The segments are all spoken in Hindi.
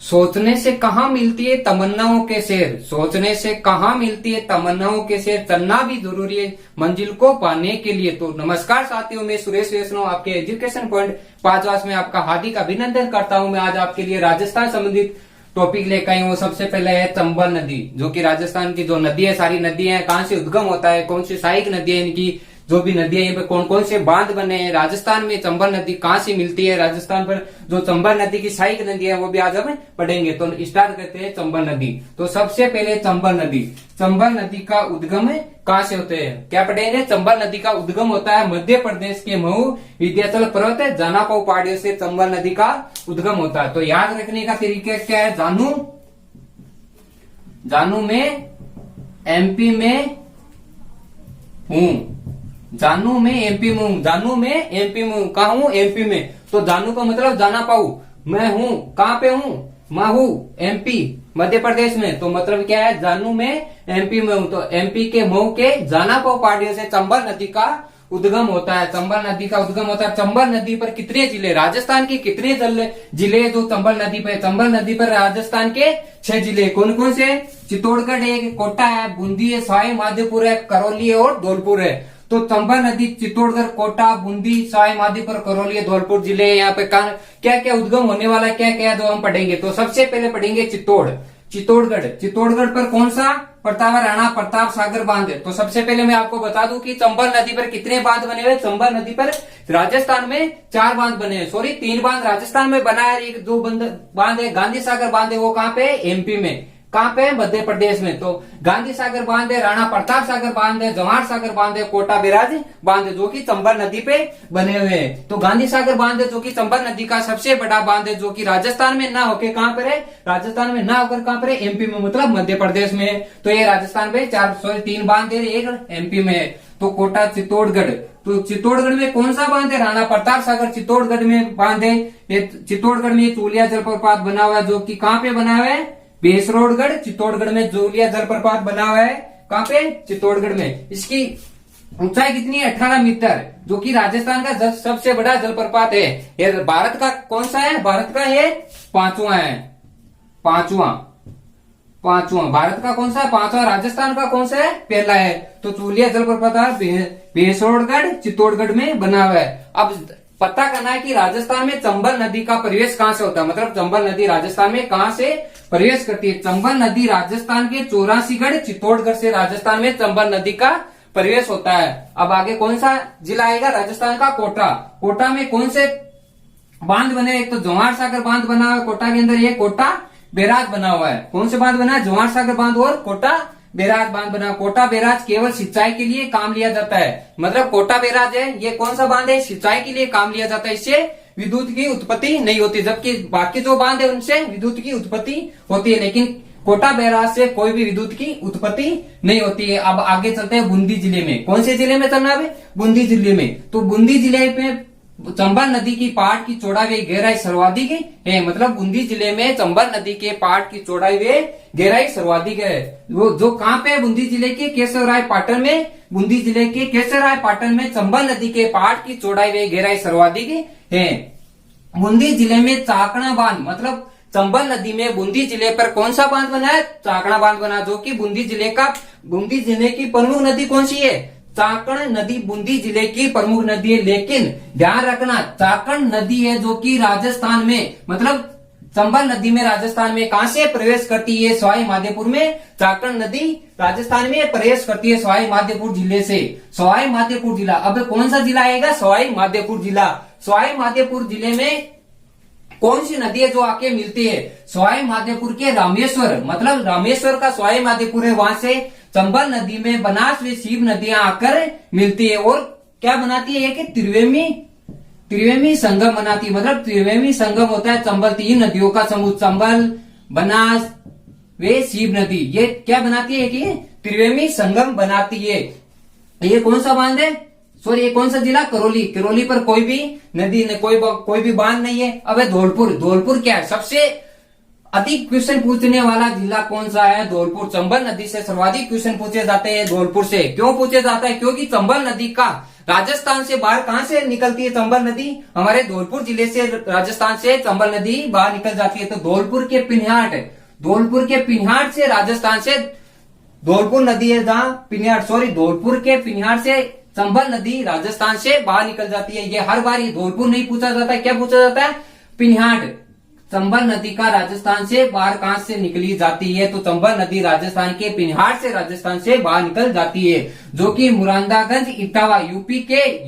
सोचने से कहाँ मिलती है तमन्नाओं के शेर, सोचने से कहाँ मिलती है तमन्नाओं के शेर, चलना भी जरूरी है मंजिल को पाने के लिए। तो नमस्कार साथियों, मैं सुरेश वैष्णव आपके एजुकेशन पॉइंट 5 में आपका हार्दिक अभिनंदन करता हूं। मैं आज आपके लिए राजस्थान संबंधित टॉपिक लेकर आई हूँ। सबसे पहले है चंबल नदी, जो कि राजस्थान की जो नदी है, सारी नदी है, कहाँ से उद्गम होता है, कौन सी सहायक नदी है, इनकी जो भी नदियां यहाँ पे कौन कौन से बांध बने हैं, राजस्थान में चंबल नदी कहाँ से मिलती है, राजस्थान पर जो चंबल नदी की सहायक नदी है वो भी आज हम पढ़ेंगे। तो स्टार्ट करते हैं चंबल नदी। तो सबसे पहले चंबल नदी, चंबल नदी का उद्गम कहाँ से होते हैं, क्या पढ़ेंगे। चंबल नदी का उद्गम होता है मध्य प्रदेश के महू विंध्याचल पर्वत है जानापाव पहाड़ियों से चंबल नदी का उद्गम होता है। तो याद रखने का तरीका क्या है, जानू में एमपी में हूँ, जानू में एमपी में हूँ, जानू में एमपी में हूँ, कहा हूँ एमपी में। तो जानू का मतलब जाना पाऊ, मैं हूँ कहाँ पे हूँ, महू एमपी मध्य प्रदेश में, तो मतलब क्या है जानू में एमपी में हूँ। तो एमपी के महू के जाना पाऊ पहाड़ियों से चंबल नदी का उद्गम होता है, चंबल नदी का उद्गम होता है। चंबल नदी पर कितने जिले, राजस्थान के कितने जिले जो चंबल नदी पर, चंबल नदी पर राजस्थान के 6 जिले, कौन कौन से, चित्तौड़गढ़ है, कोटा है, बूंदी है, सवाई माधोपुर है, करौली है और धौलपुर है। तो चंबल नदी चित्तौड़गढ़, कोटा, बूंदी, सवाई माधोपुर, करौली, धौलपुर जिले यहाँ पे क्या क्या उद्गम होने वाला है, क्या क्या जो हम पढ़ेंगे। तो सबसे पहले पढ़ेंगे चित्तौड़गढ़। चित्तौड़गढ़ पर कौन सा प्रताप राणा प्रताप सागर बांध है। तो सबसे पहले मैं आपको बता दूं कि चंबल नदी पर कितने बांध बने हुए। चंबल नदी पर राजस्थान में 4 बांध बने हैं, सॉरी 3 बांध राजस्थान में बना है, एक 2 बांध है। गांधी सागर बांध है, वो कहाँ पे, एमपी में, कहाँ पे, मध्य प्रदेश में। तो गांधी सागर बांध है, राणा प्रताप सागर बांध है, जवाहर सागर बांध है, कोटा बैराज बांध है, जो कि चंबल नदी पे बने हुए हैं। तो गांधी सागर बांध है जो कि चंबल नदी का सबसे बड़ा बांध है, जो कि राजस्थान में ना होकर कहाँ पर है, राजस्थान में ना होकर कहाँ पर है, एमपी में, मतलब मध्य प्रदेश में। तो ये राजस्थान में 3 बांध है, एक एमपी में है। तो कोटा चित्तौड़गढ़, तो चित्तौड़गढ़ में कौन सा बांध है, राणा प्रताप सागर चित्तौड़गढ़ में बांध है। ये चित्तौड़गढ़ में चूलिया जलप्रपात बना हुआ है, जो कि कहाँ पे बना हुआ है, बेसरोडगढ़, चित्तौड़गढ़ में जूलिया जलप्रपात बना हुआ है, कहाँ पे, चित्तौड़गढ़ में। इसकी ऊंचाई कितनी है, 18 मीटर, जो कि राजस्थान का सबसे बड़ा जलप्रपात है। ये भारत का कौन सा है, भारत का ये 5वां है, पांचवा भारत का कौन सा है, 5वां। राजस्थान का कौन सा है, पहला है। तो चूलिया जलप्रपात बेसरोडगढ़ चित्तौड़गढ़ में बना हुआ है। अब पता करना है कि राजस्थान में चंबल नदी का प्रवेश कहाँ से होता है, मतलब चंबल नदी राजस्थान में कहाँ से प्रवेश करती है। चंबल नदी राजस्थान के 84गढ़ चित्तौड़गढ़ से राजस्थान में चंबल नदी का प्रवेश होता है। अब आगे कौन सा जिला आएगा, राजस्थान का कोटा। कोटा में कौन से बांध बने, एक तो जवाहर सागर बांध बना हुआ है कोटा के अंदर, ये कोटा बैराज बना हुआ है। कौन से बांध बना है, जवाहर सागर बांध और कोटा बैराज बांध बना। कोटा बैराज केवल सिंचाई के लिए काम लिया जाता है, मतलब कोटा बैराज है, ये कौन सा बांध है, सिंचाई के लिए काम लिया जाता है, इससे विद्युत की उत्पत्ति नहीं होती, जबकि बाकी जो बांध है उनसे विद्युत की उत्पत्ति होती है, लेकिन कोटा बैराज से कोई भी विद्युत की उत्पत्ति नहीं होती है। अब आगे चलते हैं बूंदी जिले में, कौन से जिले में चलना है, बूंदी जिले में। तो बूंदी जिले में चंबल नदी की पहाड़ की चौड़ाई व गहराई सर्वाधिक है, मतलब बूंदी जिले में चंबल नदी के पहाड़ की चौड़ाई व गहराई सर्वाधिक है। वो जो कहाँ पे है, बूंदी जिले के केशवराय पाटन में, बूंदी जिले के केशवराय पाटन में चंबल नदी के पहाड़ की चौड़ाई व गहराई सर्वाधिक है। बूंदी जिले में चाकणा बांध, मतलब चंबल नदी में बूंदी जिले पर कौन सा बांध बना है, चाकणा बांध बना, जो कि बूंदी जिले की प्रमुख नदी कौन सी है, चाकण नदी बूंदी जिले की प्रमुख नदी है। लेकिन ध्यान रखना, चाकण नदी है जो कि राजस्थान में, मतलब चंबल नदी में राजस्थान में कहां से प्रवेश करती है, सवाई माधोपुर में। चाकण नदी राजस्थान में प्रवेश करती है सवाई माधोपुर जिले से, सवाई माधोपुर जिला। अब कौन सा जिला आएगा, सवाई माधोपुर जिला। सवाई माधोपुर जिले में कौन सी नदी है जो आके मिलती है, सवाई माधोपुर के रामेश्वर, मतलब रामेश्वर का सवाई माधोपुर है, वहां से चंबल नदी में बनास व शिव नदियां आकर मिलती है और क्या बनाती है, कि त्रिवेणी संगम बनाती है, मतलब त्रिवेणी संगम होता है चंबल 3 नदियों का समूह, चंबल, बनास वे शिव नदी, ये क्या बनाती है, कि त्रिवेणी संगम बनाती है। ये कौन सा बांध है, सॉरी ये कौन सा जिला, करौली। करौली पर कोई भी नदी कोई भी बांध नहीं है। अब धौलपुर क्या है, सबसे अधिक क्वेश्चन पूछने वाला जिला कौन सा है? धौलपुर। चंबल नदी से सर्वाधिक क्वेश्चन पूछे जाते हैं धौलपुर से। क्यों पूछे जाता है? क्योंकि चंबल नदी का राजस्थान से बाहर कहां से निकलती है? चंबल नदी हमारे धौलपुर जिले से, राजस्थान से चंबल नदी बाहर निकल जाती है। तो धौलपुर के पिन्हाट से राजस्थान से धौलपुर नदी है, जहां धौलपुर के पिन्हाट से चंबल नदी राजस्थान से बाहर निकल जाती है। ये हर बार धौलपुर नहीं पूछा जाता है, क्या पूछा जाता है? पिन्हाट। चंबल नदी का राजस्थान से बाहर कहां से निकली जाती है? तो चंबल नदी राजस्थान के पिन्हाट से राजस्थान से बाहर निकल जाती है, जो कि मुरादागंज इटावा यूपी के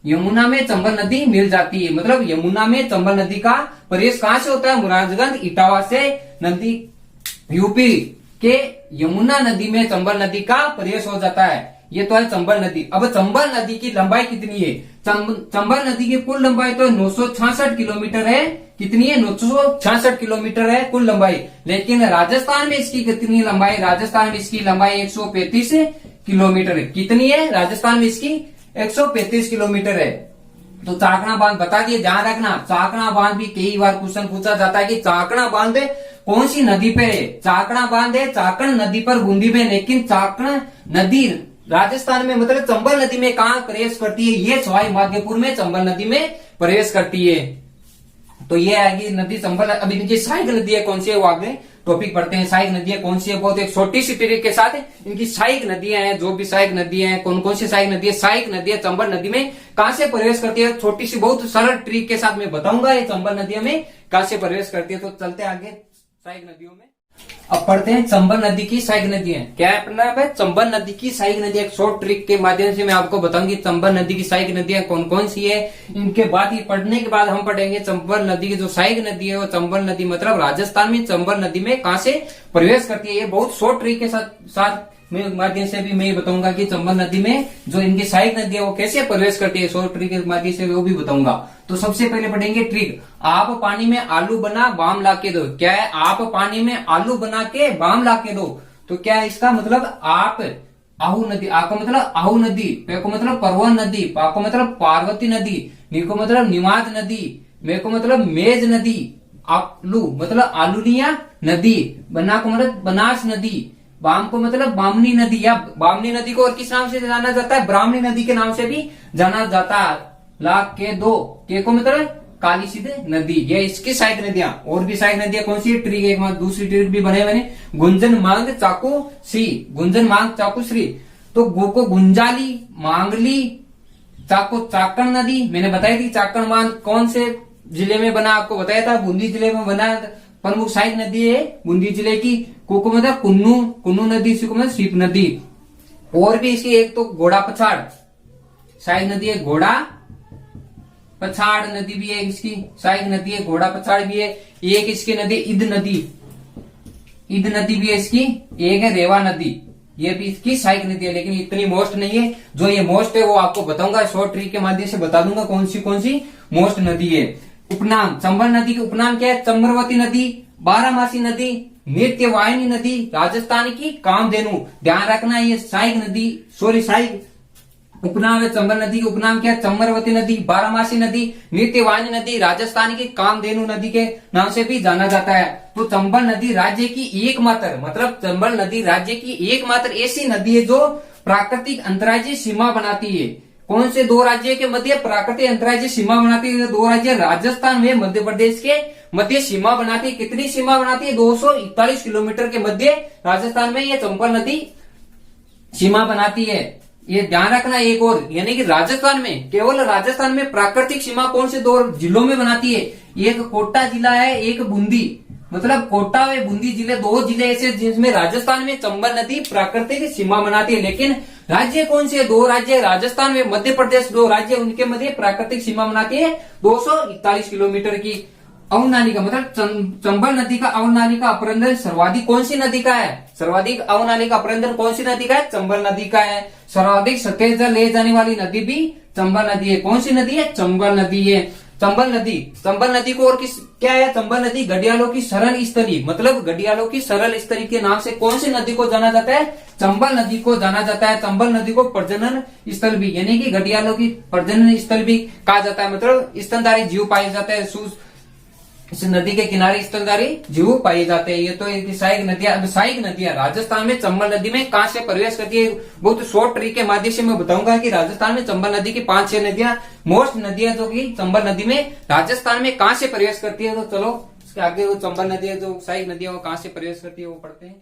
यमुना में चंबल नदी मिल जाती है। मतलब यमुना में चंबल नदी का प्रवेश कहां से होता है? मुरादागंज इटावा से नदी, यूपी के यमुना नदी में चंबल नदी का प्रवेश हो जाता है। ये तो है चंबल नदी। अब चंबल नदी की लंबाई कितनी है? चंबल नदी की कुल लंबाई तो 966 किलोमीटर है। कितनी है? 966 किलोमीटर है कुल लंबाई। लेकिन राजस्थान में इसकी कितनी लंबाई? राजस्थान में इसकी लंबाई 135 किलोमीटर है। कितनी है? राजस्थान में इसकी 135 किलोमीटर है। तो चाकणा बांध बता दिए, ध्यान रखना। चाकणा बांध भी कई बार क्वेश्चन पूछा जाता है कि चाकणा बांध कौन सी नदी पे है? चाकणा बांध है चाकण नदी पर, बूंदी में। लेकिन चाकण नदी राजस्थान में, मतलब चंबल नदी में कहां प्रवेश करती है? ये सवाई माधोपुर में चंबल नदी में प्रवेश करती है। तो ये आएगी नदी चंबल। अभी इनकी सहायक नदी है कौन सी है, वो आगे टॉपिक पढ़ते हैं। सहायक नदियां कौन सी है? बहुत एक छोटी सी ट्रिक के साथ इनकी सहायक नदियां हैं। जो भी सहायक नदियां हैं, कौन कौन सी सहायक नदी है? सहायक नदियां चंबल नदी में कहां से प्रवेश करती है? छोटी सी बहुत सरल ट्रिक के साथ मैं बताऊंगा ये चंबल नदियों में कहां से प्रवेश करती है। तो चलते आगे सहायक नदियों में। अब पढ़ते हैं चंबल नदी की सहायक नदियां। क्या मतलब है? चंबल नदी की सहायक नदियां एक शॉर्ट ट्रिक के माध्यम से मैं आपको बताऊंगी चंबल नदी की सहायक नदियां कौन कौन सी है। इनके बाद ही पढ़ने के बाद हम पढ़ेंगे चंबल नदी की जो सहायक नदी है, वो चंबल नदी मतलब राजस्थान में चंबल नदी में कहां से प्रवेश करती है। ये बहुत शॉर्ट ट्रिक के साथ माध्यम से भी मैं बताऊंगा कि चंबल नदी में जो इनकी सहायक नदी है वो कैसे प्रवेश करती है। शॉर्ट ट्रिक के माध्यम से वो भी बताऊंगा। तो सबसे पहले पढ़ेंगे ट्रिक। आप पानी में आलू बना बाम ला के दो। क्या है? आप पानी में आलू बना के बाम ला के दो। तो क्या है इसका मतलब? आप आहू नदी, आ को मतलब आहू नदी, पे को मतलब परवन नदी, पा को मतलब पार्वती नदी, नी को मतलब निमाज नदी, मे को मतलब मेज नदी, आलू मतलब आलूलिया नदी, बना को मतलब बनास नदी, बाम को मतलब बामनी नदी, या बामनी नदी को और किस नाम से जाना जाता है? ब्राह्मणी नदी के नाम से भी जाना जाता है। लाख के दो, के को मतलब काली सीधे नदी। ये इसकी सहायक नदियां। और भी सहायक नदियां कौन सी? ट्रिक एक दूसरी ट्रिक भी बने मैंने। गुंजन मांग चाकू सी, गुंजन मांग चाकू श्री। तो गो को गुंजाली, मांगली, चाको चाकण नदी। मैंने बताई थी चाकण बांध कौन से जिले में बना, आपको बताया था बूंदी जिले में बना। प्रमुख सहायक नदी है बूंदी जिले की। को मतलब कुन्नू नदी, सी को मतलब सीप नदी। और भी इसकी एक तो घोड़ा पछाड़ सहायक नदी है, घोड़ा पछाड़ नदी भी है इसकी सहायक नदी है, घोड़ा पछाड़ भी है। एक इसकी नदी ईद नदी भी है इसकी। एक है रेवा नदी, ये भी इसकी सहायक नदी है, लेकिन इतनी मोस्ट नहीं है। जो ये मोस्ट है वो आपको बताऊंगा, शॉर्ट ट्रिक के माध्यम से बता दूंगा कौन सी मोस्ट नदी है। उपनाम चंबल नदी के उपनाम क्या है? चंद्रवती नदी, बारामासी नदी, नृत्य वाहिनी नदी, राजस्थान की कामधेनु। ध्यान रखना ये सहायक नदी, सहायक उपनाम है चंबल नदी के। उपनाम क्या है? चंद्रवती नदी, बारामासी नदी, नृत्य वाहिनी नदी, राजस्थान की कामधेनु नदी के नाम से भी जाना जाता है। तो चंबल नदी राज्य की एकमात्र, मतलब चंबल नदी राज्य की एकमात्र ऐसी नदी है जो प्राकृतिक अंतर्राज्यीय सीमा बनाती है। कौन से दो राज्य के मध्य प्राकृतिक अंतर्राज्यीय सीमा बनाती है? दो राज्य राजस्थान में मध्य प्रदेश के मध्य सीमा बनाती है। कितनी सीमा बनाती है? 241 किलोमीटर के मध्य राजस्थान में ये चंबल नदी सीमा बनाती है। ये ध्यान रखना। एक और, यानी कि राजस्थान में, केवल राजस्थान में प्राकृतिक सीमा कौन से दो जिलों में बनाती है? एक कोटा जिला है, एक बूंदी। मतलब कोटा व बूंदी जिले, दो जिले ऐसे जिसमें राजस्थान में चंबल नदी प्राकृतिक सीमा बनाती है। लेकिन राज्य कौन से? दो राज्य राजस्थान में मध्य प्रदेश, दो राज्य उनके मध्य प्राकृतिक सीमा बनाती है 241 किलोमीटर की। अवनालिका मतलब चंबल नदी का अवनालिका अपरंदन सर्वाधिक कौन सी नदी का है? सर्वाधिक अवनालिका अपरंदन कौन सी नदी का है? चंबल नदी का है। सर्वाधिक सतह जल ले जाने वाली नदी भी चंबल नदी है। कौन सी नदी है? चंबल नदी है। चंबल नदी को और किस क्या है? चंबल नदी गडियालों की सरल स्थली, मतलब गडियालों की सरल स्थली के नाम से कौन सी नदी को जाना जाता है? चंबल नदी को जाना जाता है। चंबल नदी को प्रजनन स्थल भी, यानी कि गडियालों की प्रजनन स्थल भी कहा जाता है। मतलब स्तनधारी जीव पाए जाते हैं, इस नदी के किनारे स्थलधारी जीव पाए जाते हैं। ये तो इनकी सहायक नदियां। अब सहायक नदियां राजस्थान में चंबल नदी में कहां से प्रवेश करती है, बहुत शॉर्ट ट्रिक के माध्यम से मैं बताऊंगा कि राजस्थान में चंबल नदी की 5-6 नदियां, मोस्ट नदियां जो कि चंबल नदी में राजस्थान में कहां से प्रवेश करती है। तो चलो इसके आगे वो चंबल नदी जो सहायक नदियां वो कहां से प्रवेश करती है वो पढ़ते हैं।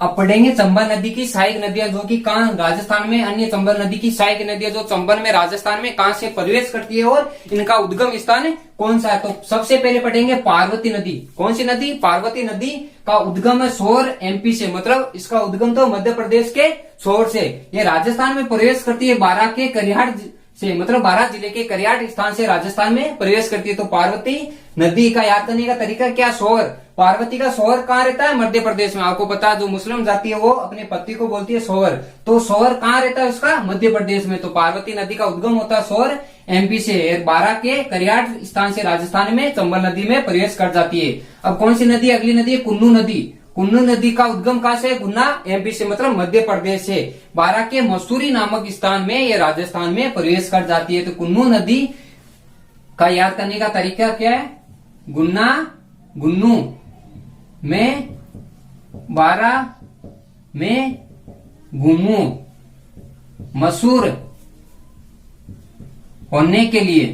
अब पढ़ेंगे चंबल नदी की सहायक नदियां जो कि कहां राजस्थान में, अन्य चंबल नदी की सहायक नदियां जो चंबल में राजस्थान में कहां से प्रवेश करती है और इनका उद्गम स्थान कौन सा है। तो सबसे पहले पढ़ेंगे पार्वती नदी। कौन सी नदी, पार्वती नदी का उद्गम है सोर एमपी से, मतलब इसका उद्गम तो मध्य प्रदेश के सोर से। ये राजस्थान में प्रवेश करती है बारां के करिहाट से, मतलब बारां जिले के करिहाट स्थान से राजस्थान में प्रवेश करती है। तो पार्वती नदी का याद करने का तरीका क्या, सोर। पार्वती का सोहर कहाँ रहता है, मध्य प्रदेश में। आपको पता है जो मुस्लिम जाति है वो अपने पति को बोलती है सोहर, तो सोहर कहाँ रहता है उसका, मध्य प्रदेश में। तो पार्वती नदी का उद्गम होता है सोहर एमपी से, बारां के करिहाट स्थान से राजस्थान में चंबल नदी में प्रवेश कर जाती है। अब कौन सी नदी, अगली नदी है कुन्नू नदी। कुन्नू नदी का उद्गम कहां से, गुन्ना एमपी से, मतलब मध्य प्रदेश से। बारां के मसूरी नामक स्थान में ये राजस्थान में प्रवेश कर जाती है। तो कुन्नू नदी का याद करने का तरीका क्या है, गुन्ना, गुन्नू में, बारां में, गुम्मू, मसूर होने के लिए,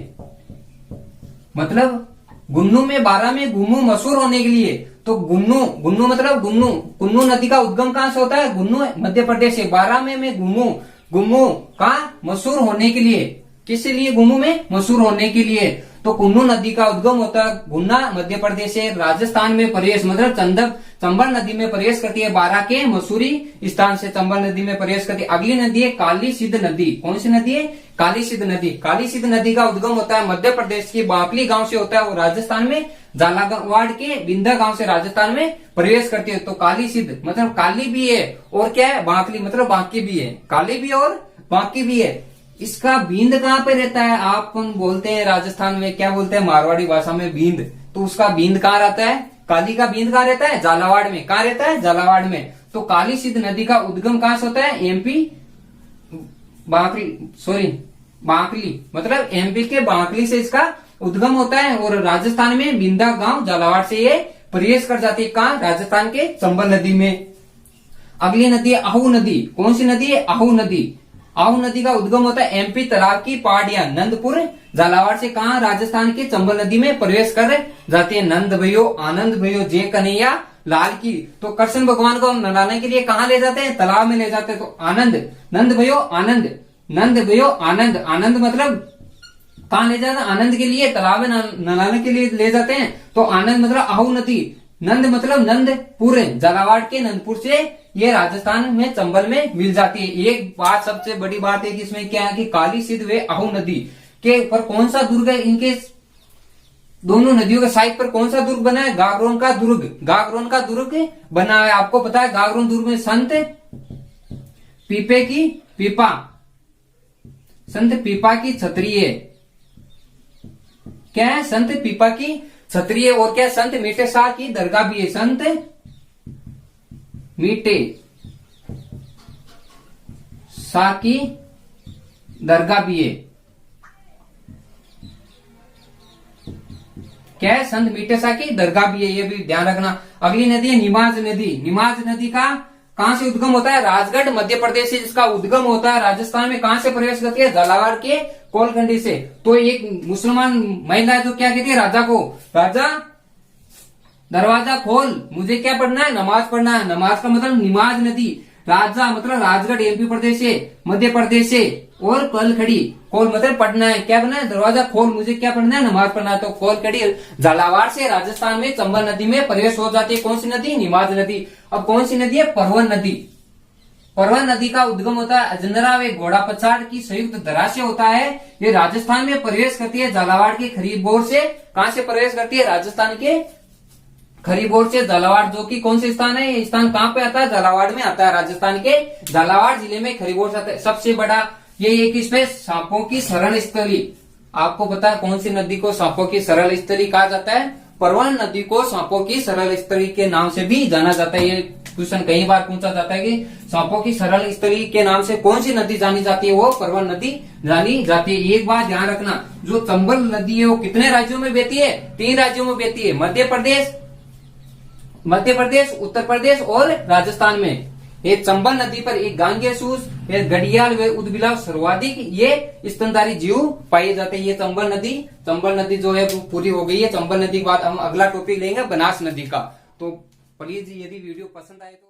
मतलब गुन्नू में, बारां में, गुम्मू, मसूर होने के लिए। तो गुन्नू, गुन्नू मतलब गुन्नू, कुन्नू नदी का उद्गम कहां से होता है, गुन्नू मध्य प्रदेश से। बारां में गुम्मू, गुम्मू का मसूर होने के लिए, किस लिए, गुम्मू में मसूर होने के लिए। तो कुन्नू नदी का उद्गम होता है गुन्ना मध्य प्रदेश से, राजस्थान में प्रवेश, मतलब चंबल नदी में प्रवेश करती है बारां के मसूरी स्थान से चंबल नदी में प्रवेश करती है। अगली नदी है काली सिद्ध नदी। कौन सी नदी है, काली सिद्ध नदी। काली सिद्ध नदी का उद्गम होता है मध्य प्रदेश के बाकली गांव से होता है, वो राजस्थान में झालावाड़ के बिंदा गांव से राजस्थान में प्रवेश करती है। तो काली सिद्ध मतलब काली भी है और क्या है, बाकली मतलब बाकी भी है, काली भी और बाकी भी है। इसका बींद कहाँ पे रहता है, आप बोलते हैं राजस्थान में क्या बोलते हैं, मारवाड़ी भाषा में बींद। तो उसका बींद कहाँ रहता है, काली का बींद कहाँ रहता है, झालावाड़ में। कहाँ रहता है, झालावाड़ में। तो काली सिद्ध नदी का उद्गम कहां से होता है, एमपी बाकली, मतलब एमपी के बाकली से इसका उद्गम होता है और राजस्थान में बिंदा गांव झालावाड़ से ये प्रवेश कर जाती है। कहां, राजस्थान के चंबल नदी में। अगली नदी है आहू नदी। कौन सी नदी है, आहू नदी। आहू नदी का उद्गम होता है एमपी तालाब की पहाड़ियां नंदपुर झालावाड़ से, कहा राजस्थान की चंबल नदी में प्रवेश कर जाती है। नंद भयो, आनंद भयो, जय कन्हैया लाल की। तो कृष्ण भगवान को नहलाने के लिए कहाँ ले जाते हैं, तालाब में ले जाते हैं। तो आनंद, नंद भयो आनंद, नंद भयो आनंद, आनंद मतलब कहाँ ले जाते हैं, आनंद के लिए, तालाब में नहलाने के लिए ले जाते हैं। तो आनंद मतलब आहू नदी, नंद मतलब नंदपुर, झालावाड़ के नंदपुर से ये राजस्थान में चंबल में मिल जाती है। एक बात सबसे बड़ी बात है कि इसमें क्या है कि काली सिद्ध व आहू नदी के ऊपर कौन सा दुर्ग है, इनके दोनों नदियों के साइड पर कौन सा दुर्ग बना है, गागरोन का दुर्ग, गागरोन का दुर्ग बना है। आपको पता है गागरोन दुर्ग में संत पीपे की पीपा, संत पीपा की छतरी है, क्या है, संत पीपा की छतरी है। और क्या, संत मीठे शाह की दरगाह भी है, संत मीठे शाह की दरगाह भी है, क्या है, संत मीठे शाह की दरगाह भी है, ये भी ध्यान रखना। अगली नदी है निमाज नदी। निमाज नदी का कहां से उद्गम होता है, राजगढ़ मध्य प्रदेश से जिसका उद्गम होता है। राजस्थान में कहां से प्रवेश करती है, झालावाड़ के कोलखंडी से। तो एक मुसलमान महिला है जो क्या कहती है राजा को, राजा दरवाजा खोल, मुझे क्या पढ़ना है, नमाज पढ़ना है। नमाज का मतलब निमाज नदी। राजा मतलब राजगढ़ एमपी प्रदेश से, मध्य प्रदेश से। और कोलखड़ी, खोल मतलब पढ़ना है, क्या पढ़ना है, दरवाजा खोल, मुझे क्या पढ़ना है, नमाज पढ़ना है। तो कोलखड़ी झालावाड़ से राजस्थान में चंबल नदी में प्रवेश हो जाती है। कौन सी नदी, निमाज नदी। अब कौन सी नदी है, परवन नदी। परवन नदी का उद्गम होता है अजनरा व घोड़ा पछाड़ की संयुक्त धरा से होता है। ये राजस्थान में प्रवेश करती है झालावाड़ के खरीबोर से। कहां से प्रवेश करती है, राजस्थान के खरीबोर से झालावाड़, जो कि कौन से स्थान है, ये स्थान कहां पे आता है, झालावाड़ में आता है। राजस्थान के झालावाड़ जिले में खरीबोर से आता है। सबसे बड़ा ये एक इसमें सांपों की शरण स्थली, आपको पता है कौन सी नदी को सांपों की शरण स्थली कहा जाता है, परवान नदी को सांपों की सरल स्तरी के नाम से भी जाना जाता है। ये क्वेश्चन कई बार पूछा जाता है कि सांपों की सरल स्तरी के नाम से कौन सी नदी जानी जाती है, वो परवान नदी जानी जाती है। एक बात ध्यान रखना, जो चंबल नदी है वो कितने राज्यों में बहती है? 3 राज्यों में बहती है, मध्य प्रदेश, उत्तर प्रदेश और राजस्थान में। ये चंबल नदी पर एक गांगेसूस, घड़ियाल व उदबिलाव सर्वाधिक ये स्तनधारी जीव पाए जाते हैं। ये चंबल नदी जो है वो पूरी हो गई है। चंबल नदी के बाद हम अगला टॉपिक लेंगे बनास नदी का। तो प्लीज यदि वीडियो पसंद आए तो